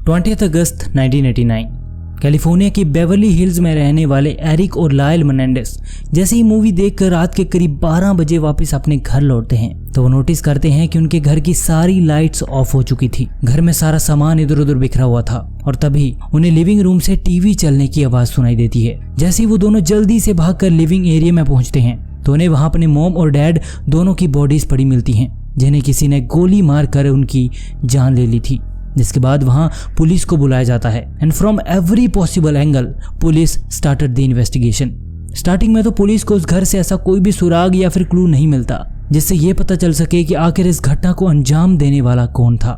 20 अगस्त 1989 California की Beverly hills में रहने वाले एरिक और लायल मेनेंडेस जैसे ही मूवी देखकर रात के करीब 12 बजे वापस अपने घर लौटते हैं तो वो नोटिस करते हैं कि उनके घर की सारी लाइट्स ऑफ हो चुकी थी। घर में सारा सामान इधर उधर बिखरा हुआ था और तभी उन्हें लिविंग रूम से टीवी चलने की आवाज सुनाई देती है। जैसे ही वो दोनों जल्दी से भागकर लिविंग एरिया में पहुंचते हैं तो उन्हें वहां अपने मॉम और डैड दोनों की बॉडीज पड़ी मिलती हैं, जिन्हें किसी ने गोली मार कर उनकी जान ले ली थी। जिसके बाद वहां पुलिस को बुलाया जाता है and from every possible angle police started the investigation. Starting में तो पुलिस को उस घर से ऐसा कोई भी सुराग या फिर क्लू नहीं मिलता जिससे ये पता चल सके कि आखिर इस घटना को अंजाम देने वाला कौन था।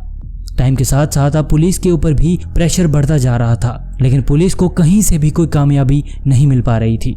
टाइम के साथ साथ अब पुलिस के ऊपर भी प्रेशर बढ़ता जा रहा था, लेकिन पुलिस को कहीं से भी कोई कामयाबी नहीं मिल पा रही थी।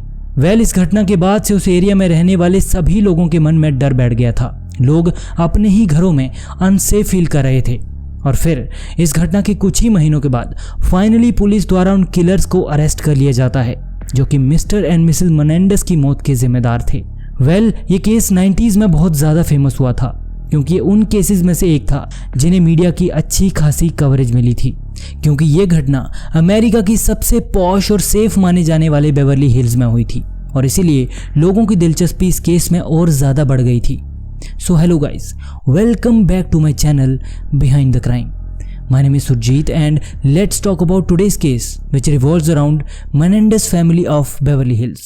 इस घटना के बाद से उस एरिया में रहने वाले सभी लोगों के मन में डर बैठ गया था। लोग अपने ही घरों में अनसेफ फील कर रहे थे और फिर इस घटना के कुछ ही महीनों के बाद फाइनली पुलिस द्वारा उन किलर्स को अरेस्ट कर लिया जाता है जो कि मिस्टर एंड मिसेस मेनेंडेस की मौत के जिम्मेदार थे। ये केस 90s में बहुत ज्यादा फेमस हुआ था क्योंकि ये उन केसेस में से एक था जिन्हें मीडिया की अच्छी खासी कवरेज मिली थी, क्योंकि ये घटना अमेरिका की सबसे पॉश और सेफ माने जाने वाले बेवर्ली हिल्स में हुई थी और इसीलिए लोगों की दिलचस्पी इस केस में और ज्यादा बढ़ गई थी। So hello guys, welcome back to my channel Behind the Crime. My name is Surjit and let's talk about today's case which revolves around Menendez family of Beverly Hills.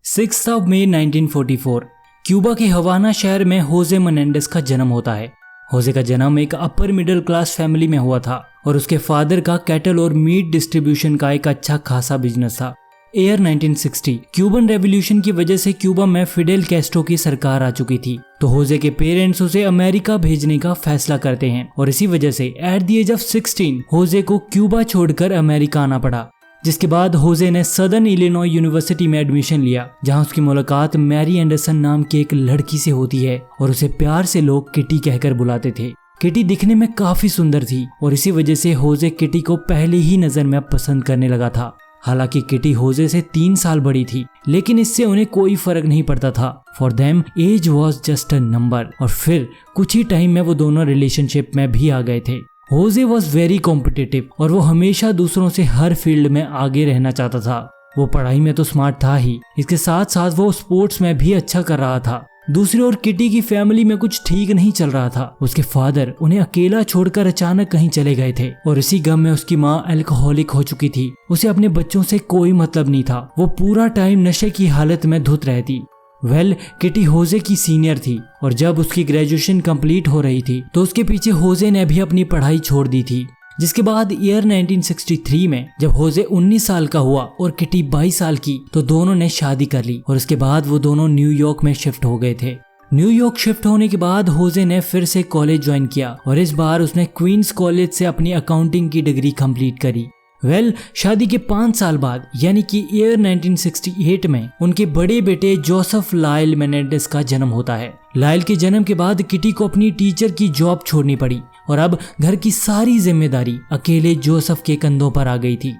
6th of May 1944 Cuba के हवाना शहर में होजे मेनेंडेस का जन्म होता है। होजे का जन्म एक अपर मिडिल क्लास फैमिली में हुआ था और उसके फादर का कैटल और मीट डिस्ट्रीब्यूशन का एक अच्छा खासा बिजनेस था। ईयर 1960 क्यूबन रेवोल्यूशन की वजह से क्यूबा में फिडेल कैस्ट्रो की सरकार आ चुकी थी, तो होजे के पेरेंट्स उसे अमेरिका भेजने का फैसला करते हैं और इसी वजह से एट द एज ऑफ 16 होजे को क्यूबा छोड़कर अमेरिका आना पड़ा। जिसके बाद होजे ने सदर्न इलिनॉय यूनिवर्सिटी में एडमिशन लिया, जहां उसकी मुलाकात मैरी एंडरसन नाम की एक लड़की से होती है और उसे प्यार से लोग किटी कहकर बुलाते थे। किटी दिखने में काफी सुंदर थी और इसी वजह से होजे किटी को पहली ही नजर में पसंद करने लगा था। हालांकि किटी होजे से 3 साल बड़ी थी, लेकिन इससे उन्हें कोई फर्क नहीं पड़ता था। For them age was just a number. और फिर कुछ ही टाइम में वो दोनों रिलेशनशिप में भी आ गए थे। होजे वॉज वेरी कॉम्पिटिटिव और वो हमेशा दूसरों से हर फील्ड में आगे रहना चाहता था। वो पढ़ाई में तो स्मार्ट था ही, इसके साथ साथ वो स्पोर्ट्स में भी अच्छा कर रहा था। दूसरी ओर किटी की फैमिली में कुछ ठीक नहीं चल रहा था। उसके फादर उन्हें अकेला छोड़कर अचानक कहीं चले गए थे और इसी गम में उसकी माँ अल्कोहलिक हो चुकी थी। उसे अपने बच्चों से कोई मतलब नहीं था, वो पूरा टाइम नशे की हालत में धुत रहती। किटी होजे की सीनियर थी और जब उसकी ग्रेजुएशन कंप्लीट हो रही थी तो उसके पीछे होजे ने भी अपनी पढ़ाई छोड़ दी थी। जिसके बाद ईयर 1963 में जब होजे 19 साल का हुआ और किटी 22 साल की, तो दोनों ने शादी कर ली और उसके बाद वो दोनों न्यूयॉर्क में शिफ्ट हो गए थे। न्यूयॉर्क शिफ्ट होने के बाद होजे ने फिर से कॉलेज ज्वाइन किया और इस बार उसने क्वींस कॉलेज से अपनी अकाउंटिंग की डिग्री कंप्लीट करी। शादी के 5 साल बाद यानी कि ईयर 1968 में उनके बड़े बेटे जोसेफ लायल मेनेंडेस का जन्म होता है। लायल के जन्म के बाद किटी को अपनी टीचर की जॉब छोड़नी पड़ी और अब घर की सारी जिम्मेदारी अकेले जोसेफ के कंधों पर आ गई थी।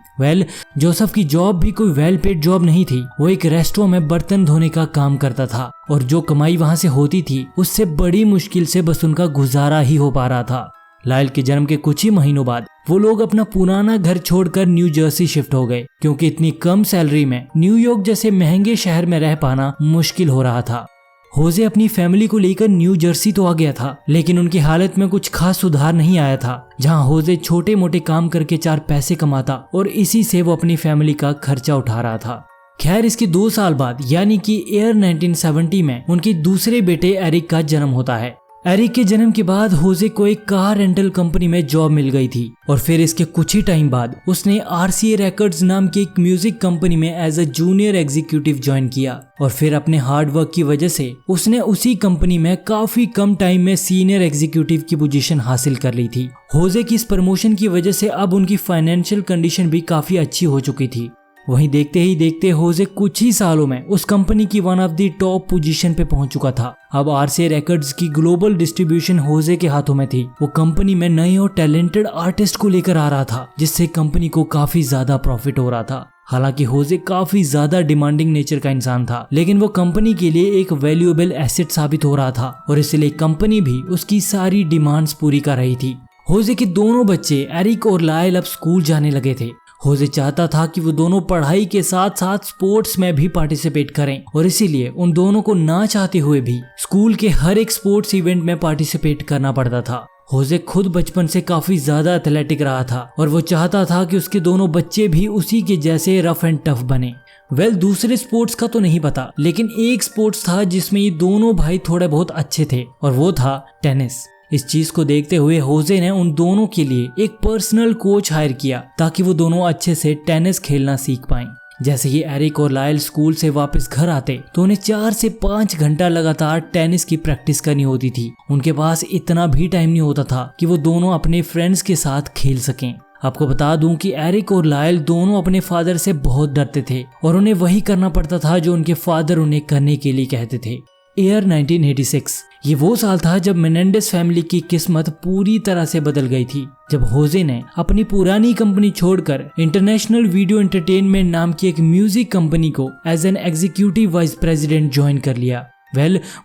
जोसेफ की जॉब भी कोई वेल पेड जॉब नहीं थी। वो एक रेस्टोरेंट में बर्तन धोने का काम करता था और जो कमाई वहां से होती थी उससे बड़ी मुश्किल से बस उनका गुजारा ही हो पा रहा था। लायल के जन्म के कुछ ही महीनों बाद वो लोग अपना पुराना घर छोड़कर न्यू जर्सी शिफ्ट हो गए, क्योंकि इतनी कम सैलरी में न्यूयॉर्क जैसे महंगे शहर में रह पाना मुश्किल हो रहा था। होजे अपनी फैमिली को लेकर न्यू जर्सी तो आ गया था, लेकिन उनकी हालत में कुछ खास सुधार नहीं आया था। जहां होजे छोटे मोटे काम करके 4 पैसे कमाता और इसी से वो अपनी फैमिली का खर्चा उठा रहा था। खैर, इसके 2 साल बाद यानी कि ईयर 1970 में उनके दूसरे बेटे एरिक का जन्म होता है। एरिक के जन्म के बाद होजे को एक कार रेंटल कंपनी में जॉब मिल गई थी और फिर इसके कुछ ही टाइम बाद उसने RCA रिकॉर्ड्स नाम की एक म्यूजिक कंपनी में as a junior executive join किया और फिर अपने हार्ड वर्क की वजह से उसने उसी कंपनी में काफी कम टाइम में सीनियर एग्जीक्यूटिव की पोजीशन हासिल कर ली थी। होजे की इस प्रमोशन की वजह से अब उनकी फाइनेंशियल कंडीशन भी काफी अच्छी हो चुकी थी। वहीं देखते ही देखते होजे कुछ ही सालों में उस कंपनी की one of the top position पे पहुंच चुका था। अब RCA रिकॉर्ड्स की ग्लोबल डिस्ट्रीब्यूशन होजे के हाथों में थी। वो कंपनी में नए और टैलेंटेड आर्टिस्ट को लेकर आ रहा था, जिससे कंपनी को काफी ज्यादा प्रॉफिट हो रहा था। हालांकि होजे काफी ज्यादा डिमांडिंग नेचर का इंसान था, लेकिन वो कंपनी के लिए एक वैल्यूएबल एसेट साबित हो रहा था और इसलिए कंपनी भी उसकी सारी डिमांड्स पूरी कर रही थी। होजे के दोनों बच्चे एरिक और लायल अब स्कूल जाने लगे थे। होजे चाहता था कि वो दोनों पढ़ाई के साथ साथ स्पोर्ट्स में भी पार्टिसिपेट करें और इसीलिए उन दोनों को ना चाहते हुए भी स्कूल के हर एक स्पोर्ट्स इवेंट में पार्टिसिपेट करना पड़ता था। होजे खुद बचपन से काफी ज्यादा एथलेटिक रहा था और वो चाहता था कि उसके दोनों बच्चे भी उसी के जैसे रफ एंड टफ बने। दूसरे स्पोर्ट्स का तो नहीं पता, लेकिन एक स्पोर्ट्स था जिसमें ये दोनों भाई थोड़े बहुत अच्छे थे और वो था टेनिस। इस चीज को देखते हुए होजे ने उन दोनों के लिए एक पर्सनल कोच हायर किया ताकि वो दोनों अच्छे से टेनिस खेलना सीख पाएं। जैसे ही एरिक और लायल स्कूल से वापस घर आते तो उन्हें 4 से 5 घंटा लगातार टेनिस की प्रैक्टिस करनी होती थी। उनके पास इतना भी टाइम नहीं होता था कि वो दोनों अपने फ्रेंड्स के साथ खेल सकें। आपको बता दूं कि एरिक और लायल दोनों अपने फादर से बहुत डरते थे और उन्हें वही करना पड़ता था जो उनके फादर उन्हें करने के लिए कहते थे। ईयर 1986 ये वो साल था जब मेनेंडेस फैमिली की किस्मत पूरी तरह से बदल गई थी, जब होजे ने अपनी पुरानी कंपनी छोड़कर इंटरनेशनल वीडियो एंटरटेनमेंट नाम की एक म्यूजिक कंपनी को as an executive vice president join कर लिया।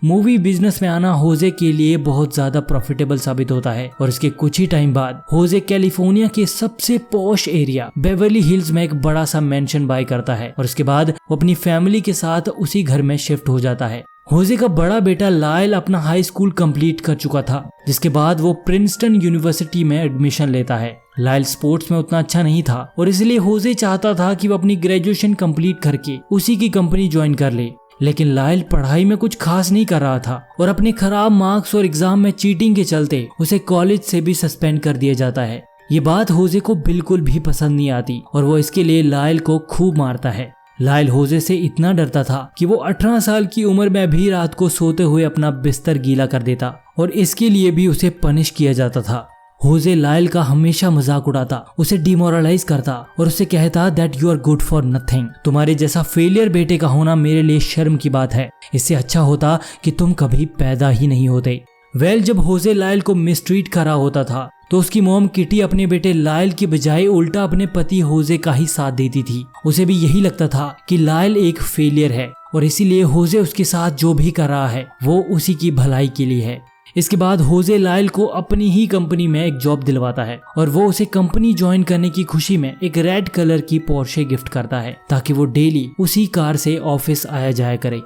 मूवी बिजनेस में आना होजे के लिए बहुत ज्यादा प्रॉफिटेबल साबित होता है और इसके कुछ ही टाइम बाद होजे कैलिफोर्निया के सबसे पॉश एरिया बेवर्ली हिल्स में एक बड़ा सा मेंशन बाय करता है और उसके बाद वो अपनी फैमिली के साथ उसी घर में शिफ्ट हो जाता है। होजे का बड़ा बेटा लायल अपना हाई स्कूल कंप्लीट कर चुका था, जिसके बाद वो प्रिंसटन यूनिवर्सिटी में एडमिशन लेता है। लायल स्पोर्ट्स में उतना अच्छा नहीं था और इसलिए होजे चाहता था कि वो अपनी ग्रेजुएशन कंप्लीट करके उसी की कंपनी ज्वाइन कर ले, लेकिन लायल पढ़ाई में कुछ खास नहीं कर रहा था और अपने खराब मार्क्स और एग्जाम में चीटिंग के चलते उसे कॉलेज से भी सस्पेंड कर दिया जाता है। ये बात होजे को बिल्कुल भी पसंद नहीं आती और वो इसके लिए लायल को खूब मारता है। लायल होजे से इतना डरता था कि वो 18 साल की उम्र में भी रात को सोते हुए अपना बिस्तर गीला कर देता और इसके लिए भी उसे पनिश किया जाता था। होजे लायल का हमेशा मजाक उड़ाता, उसे डिमोरलाइज करता और उसे कहता that you are good for nothing. तुम्हारे जैसा फेलियर बेटे का होना मेरे लिए शर्म की बात है। इससे अच्छा होता कि तुम कभी पैदा ही नहीं होते। जब होजे लायल को मिसट्रीट कर रहा होता था तो उसकी मॉम किटी अपने बेटे लायल की बजाय उल्टा अपने पति होजे का ही साथ देती थी। उसे भी यही लगता था कि लायल एक फेलियर है और इसीलिए होजे उसके साथ जो भी कर रहा है वो उसी की भलाई के लिए है। इसके बाद होजे लायल को अपनी ही कंपनी में एक जॉब दिलवाता है और वो उसे कंपनी ज्वाइन करने की खुशी में एक रेड कलर की पोर्शे गिफ्ट करता है ताकि वो डेली उसी कार से ऑफिस आया जाया करे।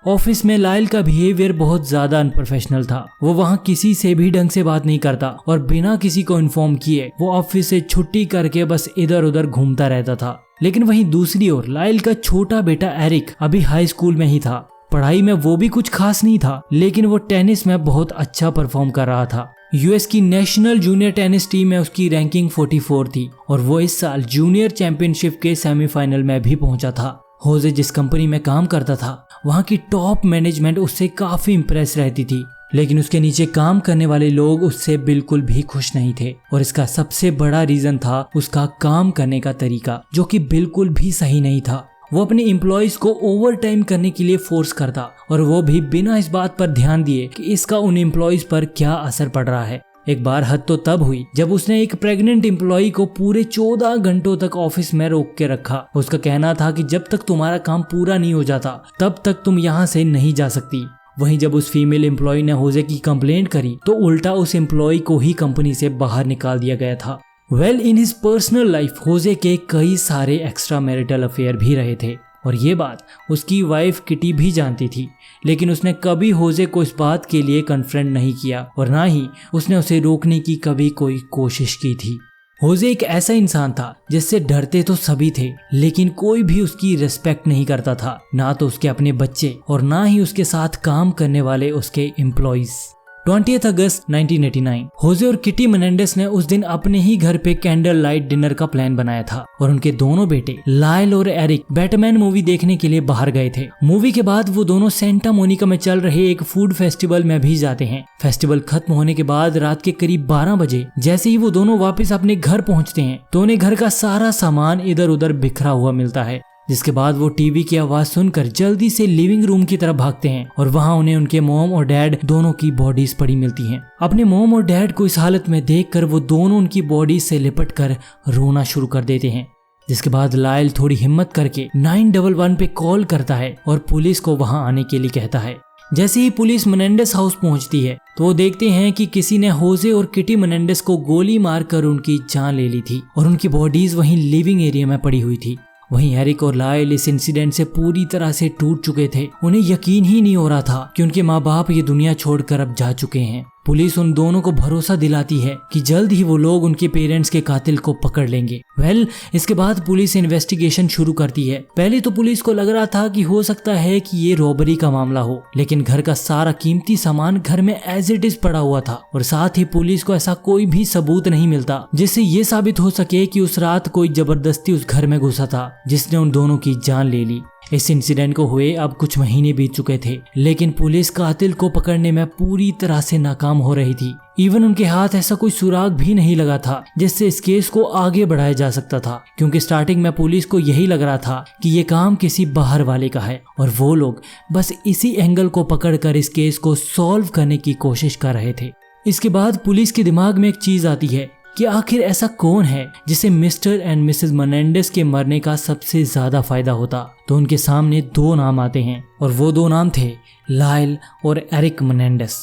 ऑफिस में लायल का बिहेवियर बहुत ज्यादा अनप्रोफेशनल था। वो वहाँ किसी से भी ढंग से बात नहीं करता और बिना किसी को इन्फॉर्म किए वो ऑफिस से छुट्टी करके बस इधर उधर घूमता रहता था। लेकिन वहीं दूसरी ओर लायल का छोटा बेटा एरिक अभी हाई स्कूल में ही था। पढ़ाई में वो भी कुछ खास नहीं था, लेकिन वो टेनिस में बहुत अच्छा परफॉर्म कर रहा था। यूएस की नेशनल जूनियर टेनिस टीम में उसकी रैंकिंग 44 थी और वो इस साल जूनियर चैंपियनशिप के सेमीफाइनल में भी पहुंचा था। होजे जिस कंपनी में काम करता था वहां की टॉप मैनेजमेंट उससे काफी इम्प्रेस रहती थी, लेकिन उसके नीचे काम करने वाले लोग उससे बिल्कुल भी खुश नहीं थे और इसका सबसे बड़ा रीजन था उसका काम करने का तरीका, जो कि बिल्कुल भी सही नहीं था। वो अपने एम्प्लॉइज को ओवर टाइम करने के लिए फोर्स करता और वो भी बिना इस बात पर ध्यान दिए कि इसका उन एम्प्लॉइज पर क्या असर पड़ रहा है। एक बार हद तो तब हुई जब उसने एक प्रेग्नेंट एम्प्लॉय को पूरे 14 घंटों तक ऑफिस में रोक के रखा। उसका कहना था कि जब तक तुम्हारा काम पूरा नहीं हो जाता तब तक तुम यहाँ से नहीं जा सकती। वहीं जब उस फीमेल एम्प्लॉय ने होजे की कंप्लेंट करी तो उल्टा उस एम्प्लॉय को ही कंपनी से बाहर निकाल दिया गया था। इन हिज पर्सनल लाइफ होजे के कई सारे एक्स्ट्रा मैरिटल अफेयर भी रहे थे और ये बात उसकी वाइफ किटी भी जानती थी, लेकिन उसने कभी होजे को इस बात के लिए कन्फ्रंट नहीं किया और ना ही उसने उसे रोकने की कभी कोई कोशिश की थी। होजे एक ऐसा इंसान था जिससे डरते तो सभी थे, लेकिन कोई भी उसकी रिस्पेक्ट नहीं करता था, ना तो उसके अपने बच्चे और ना ही उसके साथ काम करने वाले उसके एम्प्लॉइज। 20 अगस्त 1989 होजे और किटी मेनेंडेस ने उस दिन अपने ही घर पे कैंडल लाइट डिनर का प्लान बनाया था और उनके दोनों बेटे लायल और एरिक बैटमैन मूवी देखने के लिए बाहर गए थे। मूवी के बाद वो दोनों सेंटा मोनिका में चल रहे एक फूड फेस्टिवल में भी जाते हैं। फेस्टिवल खत्म होने के बाद रात के करीब 12 बजे जैसे ही वो दोनों वापस अपने घर पहुंचते हैं तो उन्हें घर का सारा सामान इधर उधर बिखरा हुआ मिलता है, जिसके बाद वो टीवी की आवाज सुनकर जल्दी से लिविंग रूम की तरफ भागते हैं और वहां उन्हें उनके मॉम और डैड दोनों की बॉडीज पड़ी मिलती हैं। अपने मॉम और डैड को इस हालत में देखकर वो दोनों उनकी बॉडीज से लिपट कर रोना शुरू कर देते हैं। जिसके बाद लायल थोड़ी हिम्मत करके 911 पे कॉल करता है और पुलिस को वहां आने के लिए कहता है। जैसे ही पुलिस मेनेंडेस हाउस पहुंचती है तो वो देखते हैं कि किसी ने होजे और किटी मेनेंडेस को गोली मारकर उनकी जान ले ली थी और उनकी बॉडीज वहीं लिविंग एरिया में पड़ी हुई थी। वहीं एरिक और लायल इस इंसिडेंट से पूरी तरह से टूट चुके थे। उन्हें यकीन ही नहीं हो रहा था कि उनके माँ बाप ये दुनिया छोड़कर अब जा चुके हैं। पुलिस उन दोनों को भरोसा दिलाती है कि जल्द ही वो लोग उनके पेरेंट्स के कातिल को पकड़ लेंगे। इसके बाद पुलिस इन्वेस्टिगेशन शुरू करती है। पहले तो पुलिस को लग रहा था कि हो सकता है कि ये रॉबरी का मामला हो, लेकिन घर का सारा कीमती सामान घर में एज इट इज पड़ा हुआ था और साथ ही पुलिस को ऐसा कोई भी सबूत नहीं मिलता जिससे ये साबित हो सके कि उस रात कोई जबरदस्ती उस घर में घुसा था जिसने उन दोनों की जान ले ली। इस इंसिडेंट को हुए अब कुछ महीने बीत चुके थे, लेकिन पुलिस कातिल को पकड़ने में पूरी तरह से नाकाम हो रही थी। इवन उनके हाथ ऐसा कोई सुराग भी नहीं लगा था जिससे इस केस को आगे बढ़ाया जा सकता था, क्योंकि स्टार्टिंग में पुलिस को यही लग रहा था कि ये काम किसी बाहर वाले का है और वो लोग बस इसी एंगल को पकड़कर इस केस को सॉल्व करने की कोशिश कर रहे थे। इसके बाद पुलिस के दिमाग में एक चीज आती है कि आखिर ऐसा कौन है जिसे मिस्टर एंड मिसेस मेनेंडेस के मरने का सबसे ज्यादा फायदा होता। तो उनके सामने दो नाम आते हैं और वो दो नाम थे लायल और एरिक मेनेंडेस।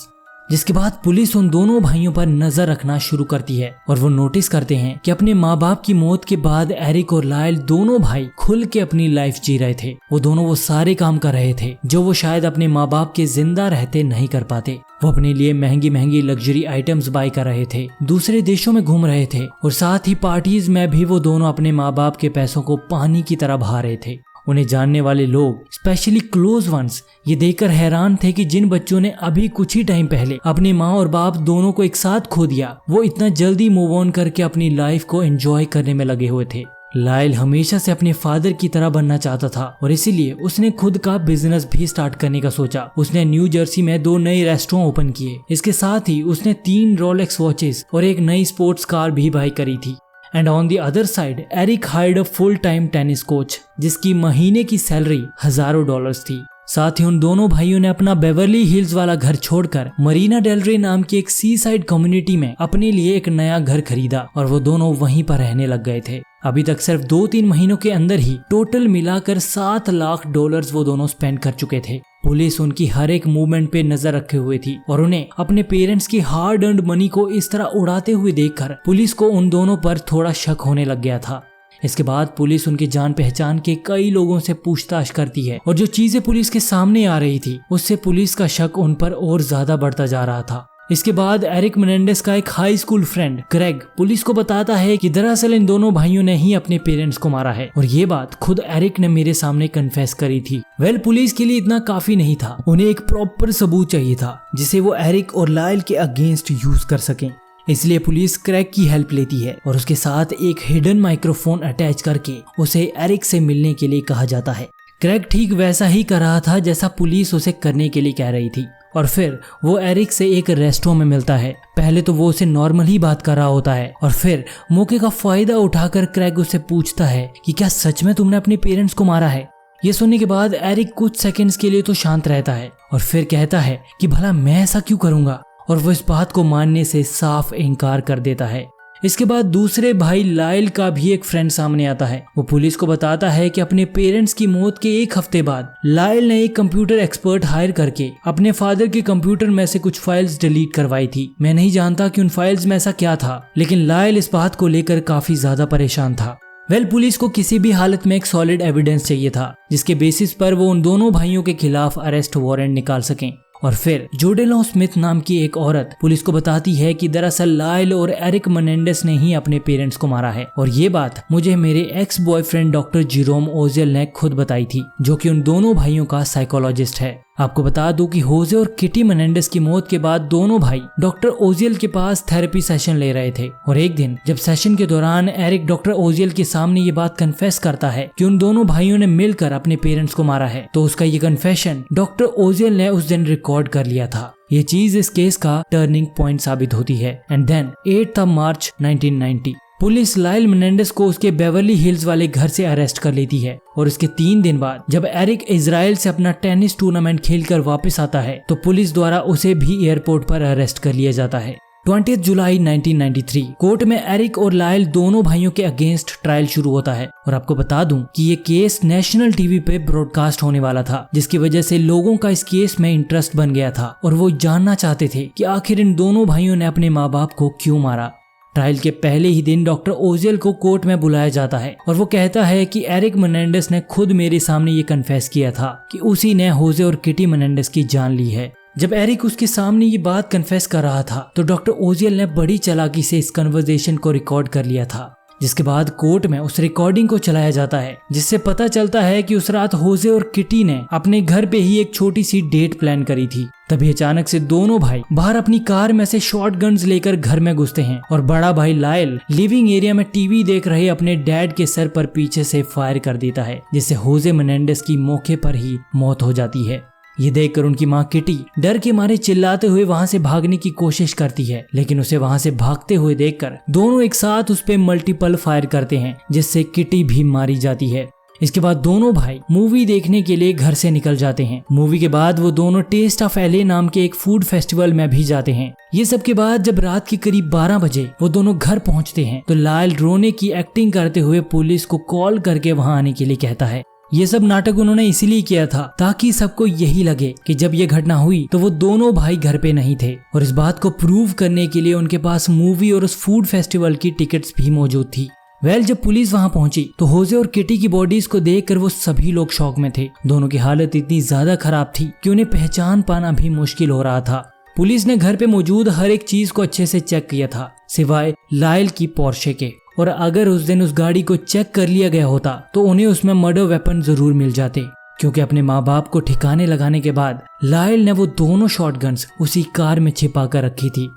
जिसके बाद पुलिस उन दोनों भाइयों पर नजर रखना शुरू करती है और वो नोटिस करते हैं कि अपने माँ बाप की मौत के बाद एरिक और लायल दोनों भाई खुल के अपनी लाइफ जी रहे थे। वो दोनों वो सारे काम कर रहे थे जो वो शायद अपने माँ बाप के जिंदा रहते नहीं कर पाते। वो अपने लिए महंगी महंगी लग्जरी आइटम्स बाय कर रहे थे, दूसरे देशों में घूम रहे थे और साथ ही पार्टीज में भी वो दोनों अपने माँ बाप के पैसों को पानी की तरह बहा रहे थे। उन्हें जानने वाले लोग, स्पेशली क्लोज वंस, ये देखकर हैरान थे कि जिन बच्चों ने अभी कुछ ही टाइम पहले अपनी माँ और बाप दोनों को एक साथ खो दिया, वो इतना जल्दी मूव ऑन करके अपनी लाइफ को एंजॉय करने में लगे हुए थे। लायल हमेशा से अपने फादर की तरह बनना चाहता था और इसीलिए उसने खुद का बिजनेस भी स्टार्ट करने का सोचा। उसने न्यू जर्सी में 2 नए रेस्टोरेंट ओपन किए। इसके साथ ही उसने 3 रोलेक्स वॉचेस और एक नई स्पोर्ट्स कार भी बाय करी थी। And on the other side Eric hired a full time tennis coach जिसकी महीने की सैलरी हजारों डॉलर्स थी। साथ ही उन दोनों भाइयों ने अपना बेवर्ली हिल्स वाला घर छोड़कर मरीना डेल रे नाम की एक सी साइड कम्युनिटी में अपने लिए एक नया घर खरीदा और वो दोनों वहीं पर रहने लग गए थे। अभी तक सिर्फ 2-3 महीनों के अंदर ही टोटल मिलाकर $7 लाख वो दोनों स्पेंड कर चुके थे। पुलिस उनकी हर एक मूवमेंट पे नजर रखे हुए थी और उन्हें अपने पेरेंट्स की हार्ड अर्न्ड मनी को इस तरह उड़ाते हुए देखकर पुलिस को उन दोनों पर थोड़ा शक होने लग गया था। इसके बाद पुलिस उनकी जान पहचान के कई लोगों से पूछताछ करती है और जो चीजें पुलिस के सामने आ रही थी उससे पुलिस का शक उन पर और ज्यादा बढ़ता जा रहा था। इसके बाद एरिक मेनेंडेस का एक high school friend Craig police को बताता है कि दरअसल इन दोनों भाइयों ने ही अपने पेरेंट्स को मारा है और ये बात खुद एरिक ने मेरे सामने कन्फेस करी थी। पुलिस के लिए इतना काफी नहीं था, उन्हें एक प्रॉपर सबूत चाहिए था जिसे वो एरिक और लायल के अगेंस्ट यूज कर सकें। इसलिए पुलिस क्रेग की हेल्प लेती है और उसके साथ एक हिडन माइक्रोफोन अटैच करके उसे एरिक से मिलने के लिए कहा जाता है। क्रेग ठीक वैसा ही कर रहा था जैसा पुलिस उसे करने के लिए कह रही थी और फिर वो एरिक से एक रेस्टोरेंट में मिलता है। पहले तो वो उसे नॉर्मल ही बात कर रहा होता है और फिर मौके का फायदा उठाकर क्रेग उसे पूछता है कि क्या सच में तुमने अपने पेरेंट्स को मारा है। ये सुनने के बाद एरिक कुछ सेकंड्स के लिए तो शांत रहता है और फिर कहता है कि भला मैं ऐसा क्यों करूंगा, और वो इस बात को मानने से साफ इनकार कर देता है। इसके बाद दूसरे भाई लायल का भी एक फ्रेंड सामने आता है। वो पुलिस को बताता है कि अपने पेरेंट्स की मौत के 1 हफ्ते बाद लायल ने एक कंप्यूटर एक्सपर्ट हायर करके अपने फादर के कंप्यूटर में से कुछ फाइल्स डिलीट करवाई थी। मैं नहीं जानता कि उन फाइल्स में ऐसा क्या था, लेकिन लायल इस बात को लेकर काफी ज्यादा परेशान था। पुलिस को किसी भी हालत में एक सॉलिड एविडेंस चाहिए था जिसके बेसिस पर वो उन दोनों भाइयों के खिलाफ अरेस्ट वारंट निकाल सकें। और फिर जोडेला स्मिथ नाम की एक औरत पुलिस को बताती है कि दरअसल लायल और एरिक मेनेंडेस ने ही अपने पेरेंट्स को मारा है और ये बात मुझे मेरे एक्स बॉयफ्रेंड डॉक्टर जेरोम ओजियल ने खुद बताई थी, जो कि उन दोनों भाइयों का साइकोलॉजिस्ट है। आपको बता दूं कि होजे और किटी मेनेंडेस की मौत के बाद दोनों भाई डॉक्टर ओजियल के पास थेरेपी सेशन ले रहे थे और एक दिन जब सेशन के दौरान एरिक डॉक्टर ओजियल के सामने ये बात कन्फेस करता है कि उन दोनों भाइयों ने मिलकर अपने पेरेंट्स को मारा है, तो उसका ये कन्फेशन डॉक्टर ओजियल ने उस दिन रिकॉर्ड कर लिया था। ये चीज इस केस का टर्निंग पॉइंट साबित होती है। And then 8 March 1990 police Lyle Menendez को उसके बेवर्ली हिल्स वाले घर से अरेस्ट कर लेती है और उसके 3 दिन बाद जब एरिक इजराइल से अपना टेनिस टूर्नामेंट खेलकर वापस आता है तो पुलिस द्वारा उसे भी एयरपोर्ट पर अरेस्ट कर लिया जाता है। 20 जुलाई 1993 कोर्ट में एरिक और लायल दोनों भाइयों के अगेंस्ट ट्रायल शुरू होता है। और आपको बता दूं कि ये केस नेशनल टीवी पे ब्रॉडकास्ट होने वाला था, जिसकी वजह से लोगों का इस केस में इंटरेस्ट बन गया था और वो जानना चाहते थे कि आखिर इन दोनों भाइयों ने अपने माँ बाप को क्यों मारा। ट्रायल के पहले ही दिन डॉक्टर ओजेल को कोर्ट में बुलाया जाता है और वो कहता है कि एरिक मेनेंडेस ने खुद मेरे सामने ये कन्फेस किया था कि उसी ने होजे और किटी मेनेंडेस की जान ली है। जब एरिक उसके सामने ये बात कन्फेस कर रहा था तो डॉक्टर ओजेल ने बड़ी चालाकी से इस कन्वर्सेशन को रिकॉर्ड कर लिया था, जिसके बाद कोर्ट में उस रिकॉर्डिंग को चलाया जाता है, जिससे पता चलता है कि उस रात होजे और किटी ने अपने घर पे ही एक छोटी सी डेट प्लान करी थी। तभी अचानक से दोनों भाई बाहर अपनी कार में से शॉर्ट गन्स लेकर घर में घुसते हैं और बड़ा भाई लायल लिविंग एरिया में टीवी देख रहे अपने डैड के सर पर पीछे से फायर कर देता है, जिससे होजे मेनेंडेस की मौके पर ही मौत हो जाती है। ये देखकर उनकी माँ किटी डर के मारे चिल्लाते हुए वहां से भागने की कोशिश करती है, लेकिन उसे वहां से भागते हुए देखकर दोनों एक साथ उस पे मल्टीपल फायर करते हैं, जिससे किटी भी मारी जाती है। इसके बाद दोनों भाई मूवी देखने के लिए घर से निकल जाते हैं। मूवी के बाद वो दोनों टेस्ट ऑफ एलए नाम के एक फूड फेस्टिवल में भी जाते हैं। ये सब के बाद जब रात के करीब 12 बजे वो दोनों घर पहुंचते हैं तो लायल रोने की एक्टिंग करते हुए पुलिस को कॉल करके वहां आने के लिए कहता है। ये सब नाटक उन्होंने इसीलिए किया था ताकि सबको यही लगे कि जब ये घटना हुई तो वो दोनों भाई घर पे नहीं थे, और इस बात को प्रूव करने के लिए उनके पास मूवी और उस फूड फेस्टिवल की टिकट्स भी मौजूद थी। जब पुलिस वहां पहुंची तो होजे और किटी की बॉडीज को देखकर वो सभी लोग शॉक में थे। दोनों की हालत इतनी ज्यादा खराब थी कि उन्हें पहचान पाना भी मुश्किल हो रहा था। पुलिस ने घर पे मौजूद हर एक चीज को अच्छे से चेक किया था सिवाय लायल की पोर्शे के, और अगर उस दिन उस गाड़ी को चेक कर लिया गया होता तो उन्हें उसमें मर्डर वेपन जरूर मिल जाते, क्योंकि अपने माँ बाप को ठिकाने लगाने के बाद लायल ने वो दोनों शॉटगन्स उसी कार में छिपा कर रखी थी।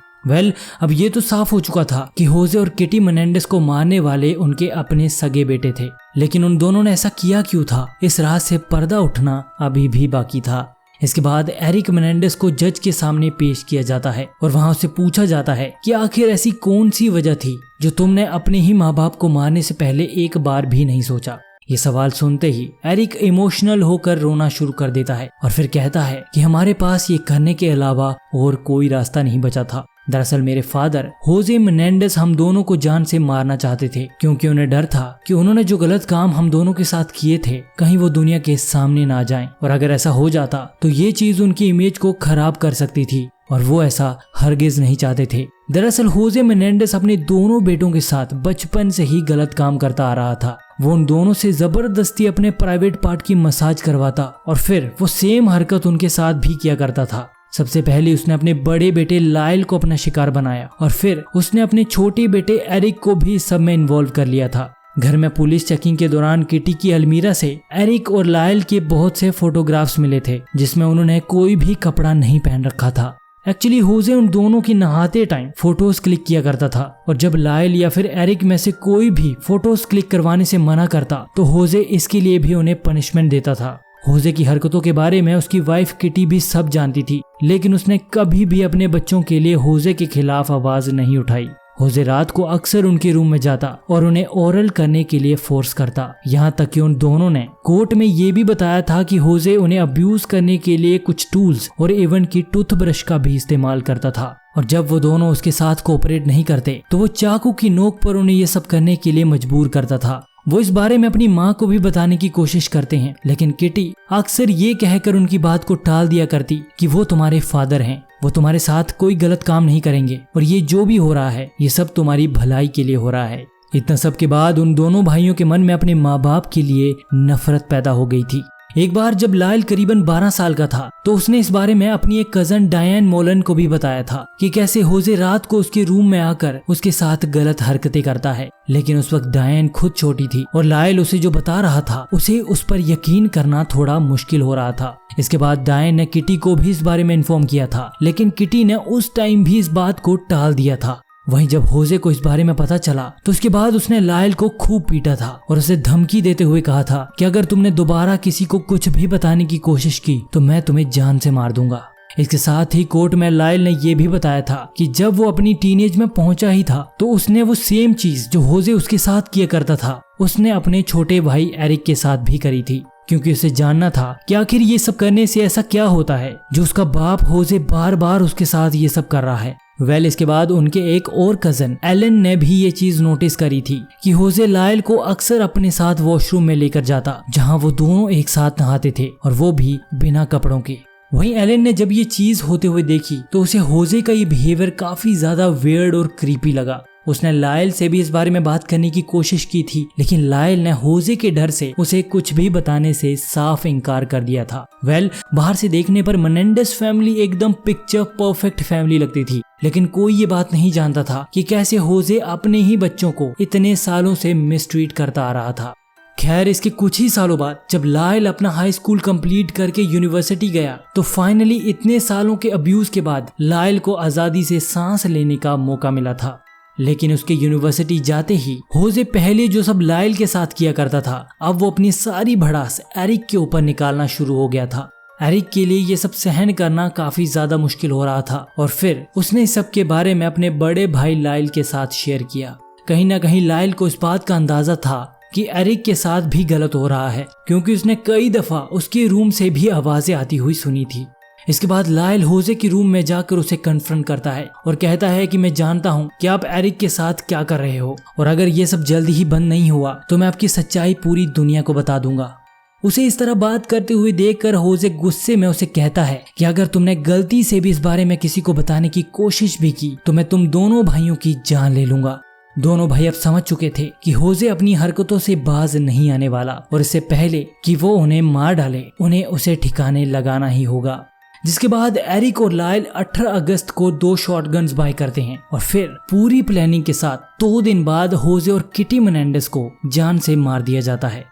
अब ये तो साफ हो चुका था कि होजे और किटी मेनेंडेस को मारने वाले उनके अपने सगे बेटे थे, लेकिन उन दोनों ने ऐसा किया क्यों था, इस राज से पर्दा उठना अभी भी बाकी था। इसके बाद एरिक मेनेंडेस को जज के सामने पेश किया जाता है और वहां उससे पूछा जाता है कि आखिर ऐसी कौन सी वजह थी जो तुमने अपने ही माँ बाप को मारने से पहले एक बार भी नहीं सोचा। ये सवाल सुनते ही एरिक इमोशनल होकर रोना शुरू कर देता है और फिर कहता है कि हमारे पास ये करने के अलावा और कोई रास्ता नहीं बचा था। दरअसल मेरे फादर होजे मेनेंडेस हम दोनों को जान से मारना चाहते थे, क्योंकि उन्हें डर था कि उन्होंने जो गलत काम हम दोनों के साथ किए थे कहीं वो दुनिया के सामने ना जाएं, और अगर ऐसा हो जाता तो ये चीज उनकी इमेज को खराब कर सकती थी, और वो ऐसा हरगिज नहीं चाहते थे। दरअसल होजे मेनेंडेस अपने दोनों बेटों के साथ बचपन से ही गलत काम करता आ रहा था। वो उन दोनों से जबरदस्ती अपने प्राइवेट पार्ट की मसाज करवाता और फिर वो सेम हरकत उनके साथ भी किया करता था। सबसे पहले उसने अपने बड़े बेटे लायल को अपना शिकार बनाया और फिर उसने अपने छोटे बेटे एरिक को भी सब में इन्वॉल्व कर लिया था। घर में पुलिस चेकिंग के दौरान किटी की अलमीरा से एरिक और लायल के बहुत से फोटोग्राफ्स मिले थे, जिसमें उन्होंने कोई भी कपड़ा नहीं पहन रखा था। एक्चुअली होजे उन दोनों की नहाते टाइम फोटोज क्लिक किया करता था, और जब लायल या फिर एरिक में से कोई भी फोटोज क्लिक करवाने से मना करता तो होजे इसके लिए भी उन्हें पनिशमेंट देता था। होजे की हरकतों के बारे में उसकी वाइफ किटी भी सब जानती थी, लेकिन उसने कभी भी अपने बच्चों के लिए होजे के खिलाफ आवाज नहीं उठाई। होजे रात को अक्सर उनके रूम में जाता और उन्हें ओरल करने के लिए फोर्स करता, यहाँ तक कि उन दोनों ने कोर्ट में ये भी बताया था कि होजे उन्हें अब्यूज करने के लिए कुछ टूल्स और इवन की टूथब्रश का भी इस्तेमाल करता था, और जब वो दोनों उसके साथ कोऑपरेट नहीं करते तो वो चाकू की नोक पर उन्हें ये सब करने के लिए मजबूर करता था। वो इस बारे में अपनी माँ को भी बताने की कोशिश करते हैं, लेकिन किटी अक्सर ये कहकर उनकी बात को टाल दिया करती कि वो तुम्हारे फादर हैं, वो तुम्हारे साथ कोई गलत काम नहीं करेंगे, और ये जो भी हो रहा है ये सब तुम्हारी भलाई के लिए हो रहा है। इतना सब के बाद उन दोनों भाइयों के मन में अपने माँ बाप के लिए नफरत पैदा हो गई थी। एक बार जब लायल करीबन 12 साल का था तो उसने इस बारे में अपनी एक कजन डायन मोलन को भी बताया था कि कैसे होजे रात को उसके रूम में आकर उसके साथ गलत हरकतें करता है, लेकिन उस वक्त डायन खुद छोटी थी और लायल उसे जो बता रहा था उसे उस पर यकीन करना थोड़ा मुश्किल हो रहा था। इसके बाद डायन ने किटी को भी इस बारे में इन्फॉर्म किया था, लेकिन किटी ने उस टाइम भी इस बात को टाल दिया था। वहीं जब होजे को इस बारे में पता चला तो उसके बाद उसने लायल को खूब पीटा था और उसे धमकी देते हुए कहा था कि अगर तुमने दोबारा किसी को कुछ भी बताने की कोशिश की तो मैं तुम्हें जान से मार दूंगा। इसके साथ ही कोर्ट में लायल ने यह भी बताया था कि जब वो अपनी टीनेज में पहुंचा ही था तो उसने वो सेम चीज जो होजे उसके साथ किया करता था उसने अपने छोटे भाई एरिक के साथ भी करी थी, क्योंकि उसे जानना था कि आखिर ये सब करने से ऐसा क्या होता है जो उसका बाप होजे बार बार उसके साथ ये सब कर रहा है। इसके बाद उनके एक और कजन एलन ने भी ये चीज नोटिस करी थी कि होजे लायल को अक्सर अपने साथ वॉशरूम में लेकर जाता, जहां वो दोनों एक साथ नहाते थे और वो भी बिना कपड़ों के। वहीं एलन ने जब ये चीज होते हुए देखी तो उसे होजे का ये बिहेवियर काफी ज्यादा वियर्ड और क्रीपी लगा। उसने लायल से भी इस बारे में बात करने की कोशिश की थी, लेकिन लायल ने होजे के डर से उसे कुछ भी बताने से साफ इनकार कर दिया था। बाहर से देखने पर मेनेंडेस फैमिली एकदम पिक्चर परफेक्ट फैमिली लगती थी, लेकिन कोई ये बात नहीं जानता था कि कैसे होजे अपने ही बच्चों को इतने सालों से मिसट्रीट करता आ रहा था। खैर, इसके कुछ ही सालों बाद जब लायल अपना हाई स्कूल कंप्लीट करके यूनिवर्सिटी गया तो फाइनली इतने सालों के अब्यूज के बाद लायल को आजादी से सांस लेने का मौका मिला था। लेकिन उसके यूनिवर्सिटी जाते ही होजे पहले जो सब लायल के साथ किया करता था, अब वो अपनी सारी भड़ास एरिक के ऊपर निकालना शुरू हो गया था। एरिक के लिए ये सब सहन करना काफी ज्यादा मुश्किल हो रहा था और फिर उसने इस सब के बारे में अपने बड़े भाई लायल के साथ शेयर किया। कहीं ना कहीं लायल को इस बात का अंदाजा था कि एरिक के साथ भी गलत हो रहा है, क्योंकि उसने कई दफा उसके रूम से भी आवाजें आती हुई सुनी थी। इसके बाद लायल होजे के रूम में जाकर उसे कन्फ्रंट करता है और कहता है कि मैं जानता हूँ कि आप एरिक के साथ क्या कर रहे हो, और अगर ये सब जल्दी ही बंद नहीं हुआ तो मैं आपकी सच्चाई पूरी दुनिया को बता दूंगा। उसे इस तरह बात करते हुए देखकर होजे गुस्से में उसे कहता है कि अगर तुमने गलती से भी इस बारे में किसी को बताने की कोशिश भी की तो मैं तुम दोनों भाइयों की जान ले लूंगा। दोनों भाई अब समझ चुके थे कि होजे अपनी हरकतों से बाज नहीं आने वाला, और इससे पहले कि वो उन्हें मार डाले उन्हें उसे ठिकाने लगाना ही होगा। जिसके बाद एरिक और लायल 18 अगस्त को 2 शॉटगन्स बाय करते हैं और फिर पूरी प्लानिंग के साथ 2 दिन बाद होजे और किटी मेनेंडेस को जान से मार दिया जाता है।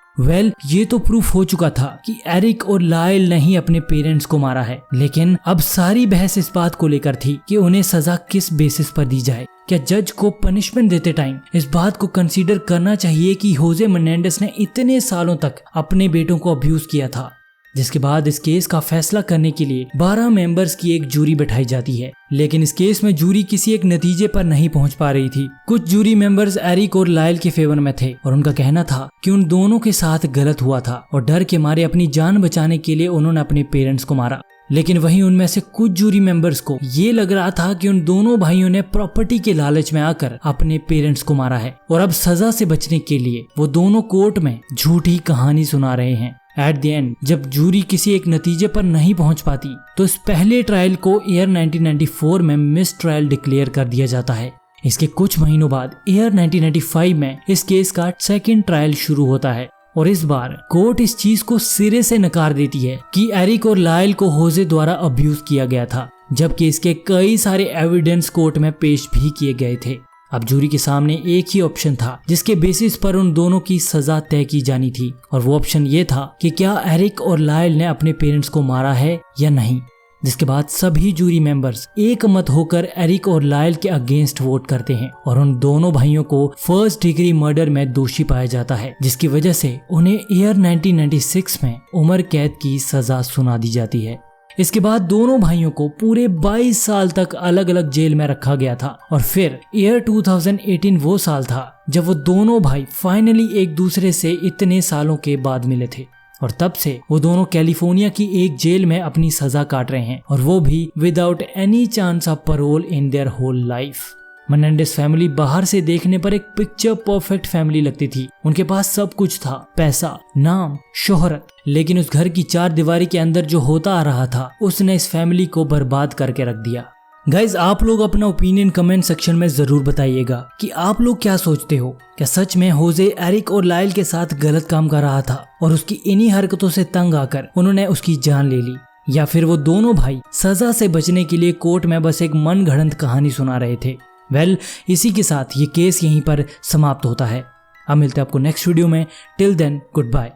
ये तो प्रूफ हो चुका था कि एरिक और लायल ने ही अपने पेरेंट्स को मारा है, लेकिन अब सारी बहस इस बात को लेकर थी कि उन्हें सजा किस बेसिस पर दी जाए। क्या जज को पनिशमेंट देते टाइम इस बात को कंसीडर करना चाहिए कि होजे मेनेंडेस ने इतने सालों तक अपने बेटों को अब्यूज किया था। जिसके बाद इस केस का फैसला करने के लिए 12 मेंबर्स की एक जूरी बैठाई जाती है, लेकिन इस केस में जूरी किसी एक नतीजे पर नहीं पहुंच पा रही थी। कुछ जूरी मेंबर्स एरिक और लायल के फेवर में थे और उनका कहना था कि उन दोनों के साथ गलत हुआ था और डर के मारे अपनी जान बचाने के लिए उन्होंने अपने पेरेंट्स को मारा। लेकिन वहीं उनमें से कुछ जूरी मेंबर्स को ये लग रहा था कि उन दोनों भाइयों ने प्रॉपर्टी के लालच में आकर अपने पेरेंट्स को मारा है और अब सजा से बचने के लिए वो दोनों कोर्ट में झूठी कहानी सुना रहे हैं। एट द एंड जब जूरी किसी एक नतीजे पर नहीं पहुंच पाती तो इस पहले ट्रायल को ईयर 1994 में मिस ट्रायल डिक्लेयर कर दिया जाता है। इसके कुछ महीनों बाद ईयर 1995 में इस केस का सेकंड ट्रायल शुरू होता है और इस बार कोर्ट इस चीज को सिरे से नकार देती है कि एरिक और लायल को होजे द्वारा अब्यूज किया गया था, जबकि इसके कई सारे एविडेंस कोर्ट में पेश भी किए गए थे। अब जूरी के सामने एक ही ऑप्शन था जिसके बेसिस पर उन दोनों की सजा तय की जानी थी, और वो ऑप्शन ये था कि क्या एरिक और लायल ने अपने पेरेंट्स को मारा है या नहीं। जिसके बाद सभी जूरी मेंबर्स एक मत होकर एरिक और लायल के अगेंस्ट वोट करते हैं और उन दोनों भाइयों को फर्स्ट डिग्री मर्डर में दोषी पाया जाता है, जिसकी वजह से उन्हें ईयर 1996 में उम्र कैद की सजा सुना दी जाती है। इसके बाद दोनों भाइयों को पूरे 22 साल तक अलग अलग जेल में रखा गया था और फिर ईयर 2018 वो साल था जब वो दोनों भाई फाइनली एक दूसरे से इतने सालों के बाद मिले थे, और तब से वो दोनों कैलिफोर्निया की एक जेल में अपनी सजा काट रहे हैं, और वो भी without any chance of parole in their whole life. Menendez family बाहर से देखने पर एक पिक्चर परफेक्ट फैमिली लगती थी। उनके पास सब कुछ था, पैसा, नाम, शोहरत, लेकिन उस घर की 4 दीवारी के अंदर जो होता आ रहा था उसने इस फैमिली को बर्बाद करके रख दिया। गाइज, आप लोग अपना ओपिनियन कमेंट सेक्शन में जरूर बताइएगा कि आप लोग क्या सोचते हो। क्या सच में होजे एरिक और लायल के साथ गलत काम कर रहा था और उसकी इन्हीं हरकतों से तंग आकर उन्होंने उसकी जान ले ली, या फिर वो दोनों भाई सजा से बचने के लिए कोर्ट में बस एक मनगढ़ंत कहानी सुना रहे थे। इसी के साथ ये केस यहीं पर समाप्त होता है। अब मिलते हैं आपको नेक्स्ट वीडियो में। Till then, good bye.